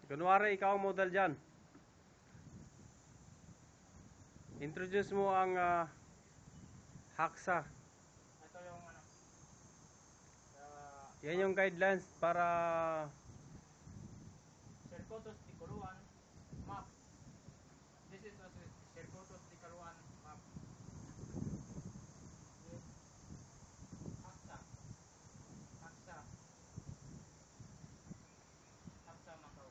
Kunwari ikaw ang model dyan. Introduce mo ang Haksa. Ito yung ano. Yan yung guidelines para Circuitos de Coluan map. This is a Circuitos de Coluan map. With Haksa. Haksa. Haksa Macau.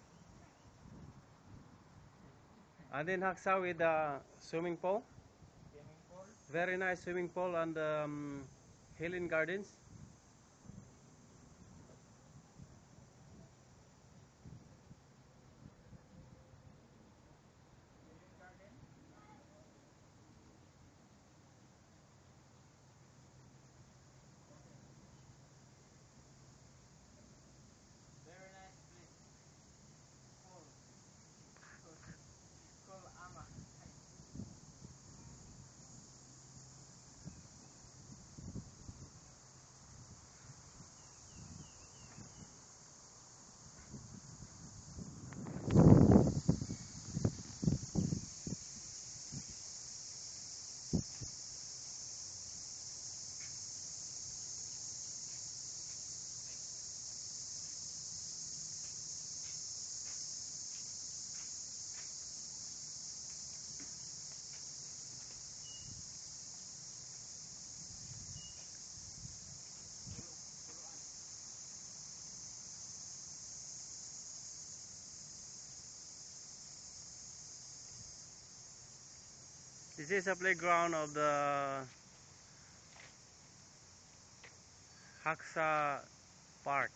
and then Haksa with the swimming pool. Swimming pool. Very nice swimming pool and Helen Gardens. Swimming garden. Very nice place. Cool. Cool ama. This is a playground of the Haksa Park.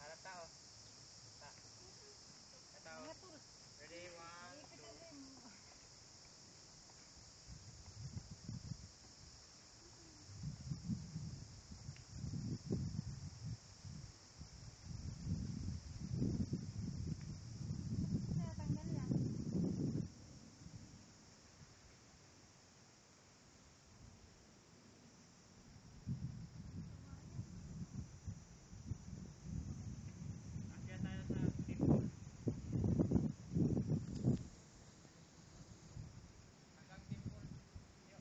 Halata oh. Ito. Ready, 1, 2. Akyat tayo sa temple. Hanggang temple. Yo.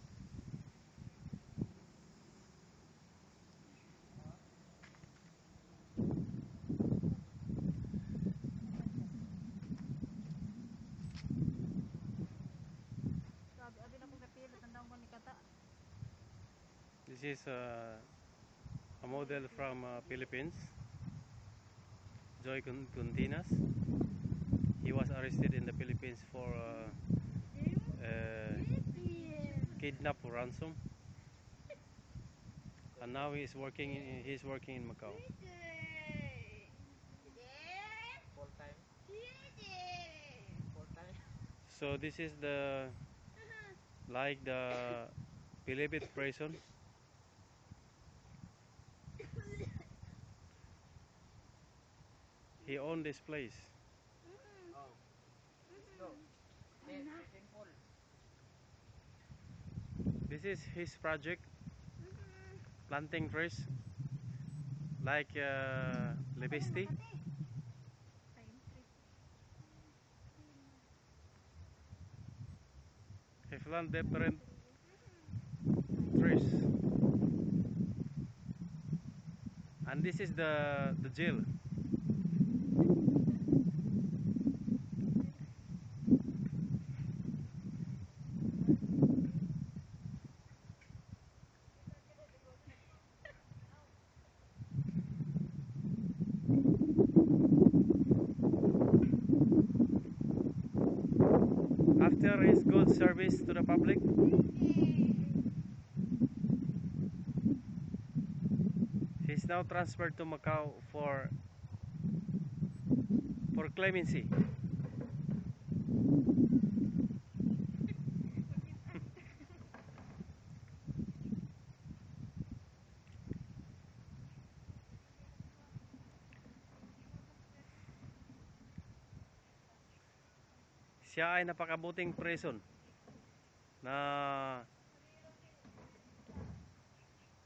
Abi na kung kapila tandang ko ni kata. This is a model from Philippines. Joy Continas. He was arrested in the Philippines for kidnap or ransom, and now he's working in Macau. Full time. Full time. So this is the Pilibit prison. He owned this place. Oh. Let's go. Simple. This is his project, planting trees like Libesti. He plant different trees, and this is the jail. After his good service to the public, he's now transferred to Macau for clemency. Siya ay napakabuting prison na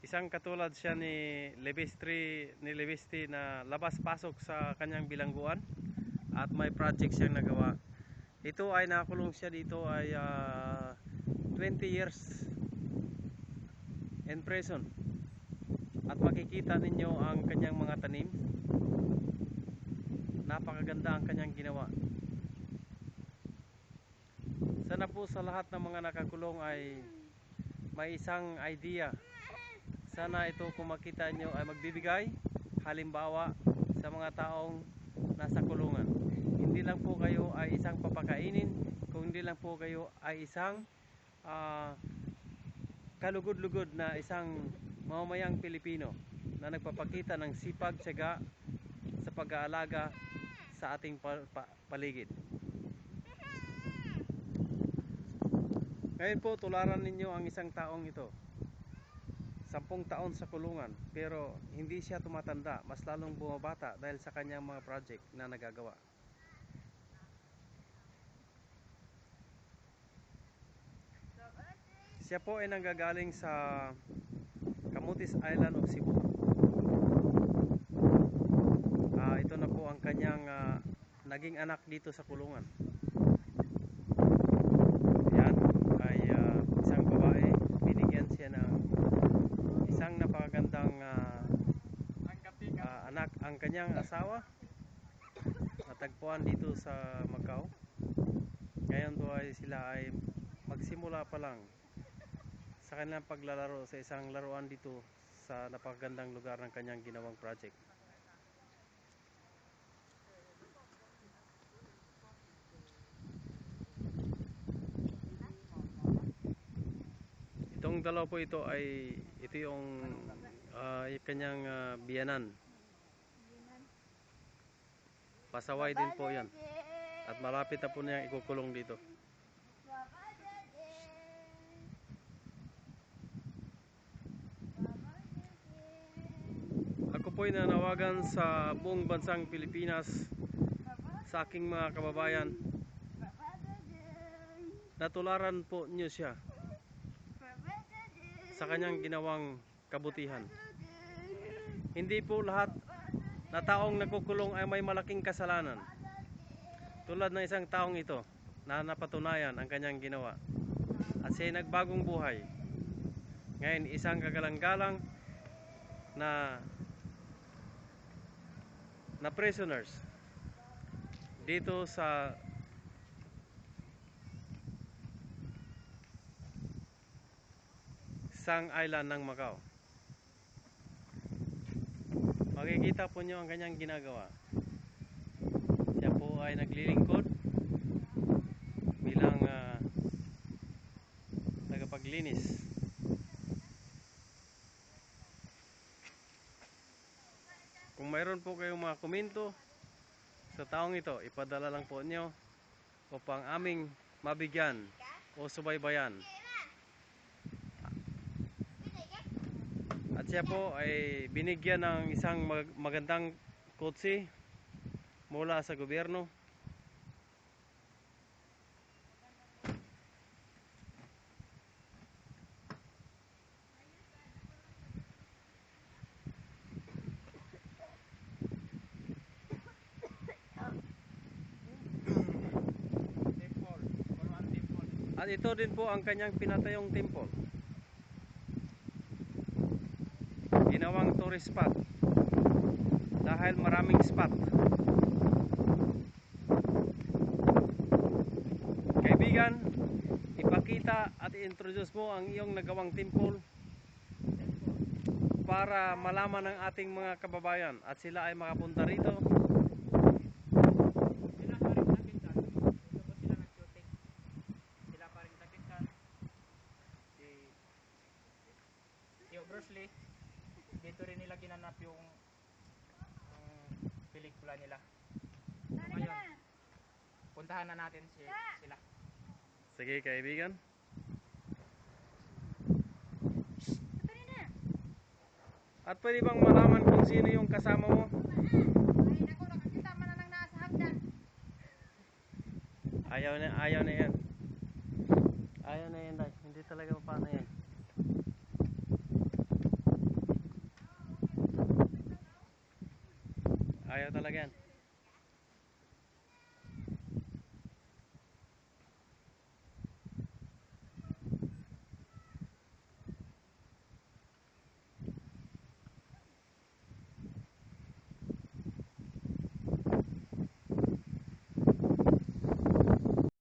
isang katulad siya ni Libesti na labas-pasok sa kanyang bilangguan at may project siyang nagawa. Ito ay nakakulong siya dito ay 20 years in prison. At makikita ninyo ang kanyang mga tanim. Napakaganda ang kanyang ginawa. Sana po sa lahat ng mga nakakulong ay may isang idea. Sana ito kung makita nyo ay magbibigay halimbawa sa mga taong nasa kulungan. Hindi lang po kayo ay isang papakainin, kung hindi lang po kayo ay isang kalugod-lugod na isang mamamayang Pilipino na nagpapakita ng sipag, tiyaga sa pag-aalaga sa ating paligid. Ngayon po, tularan ninyo ang isang taong ito. 10 taon sa kulungan, pero hindi siya tumatanda, mas lalong bumabata dahil sa kanyang mga project na nagagawa. Siya po ay nanggagaling sa Camotes Island of Cebu. Ito na po ang kanyang naging anak dito sa kulungan. Yan ay isang babae, binigyan siya ng isang napakagandang anak. Ang kanyang asawa natagpuan dito sa Macau. Ngayon po ay sila ay magsimula pa lang sa kanilang paglalaro sa isang laruan dito sa napakagandang lugar ng kanyang ginawang project. Itong dalaw po ito yung kanyang biyanan. Pasaway din po yan. At malapit na po niyang ikukulong dito. Ako po'y nanawagan sa buong bansang Pilipinas, sa aking mga kababayan, natularan po niyo siya sa kanyang ginawang kabutihan. Hindi po lahat na taong nagkukulong ay may malaking kasalanan. Tulad ng isang taong ito na napatunayan ang kanyang ginawa at siya ay nagbagong buhay. Ngayon isang kagalang-galang na prisoners dito sa isang island ng Macau. Makikita po nyo ang kanyang ginagawa. ay naglilingkod bilang tagapaglinis. Kung mayroon po kayong mga komento sa taong ito, ipadala lang po nyo upang aming mabigyan o subaybayan. At siya po ay binigyan ng isang magandang kotse mula sa gobyerno. Temple. Kaluan Temple. At ito din po ang kanyang pinatayong temple. Ginawang tourist spot dahil maraming spot. Kaibigan, ipakita at i-introduce mo ang iyong nagawang temple para malaman ng ating mga kababayan at sila ay makapunta rito. Sila pa rin nakitan. Dito po sila nag-shooting. Sila pa rin nakitan. Si Bruce Lee, dito rin nila ginanap yung pelikula nila. So, ngayon, puntahan na natin sila. Sige kaibigan. At pwede bang malaman kung sino yung kasama mo? Ay, naku, nakakita man na nang nasa hagdan. Ayaw na yan. Ayaw na yan, Day. Hindi talaga paano yan. Ayaw talaga yan.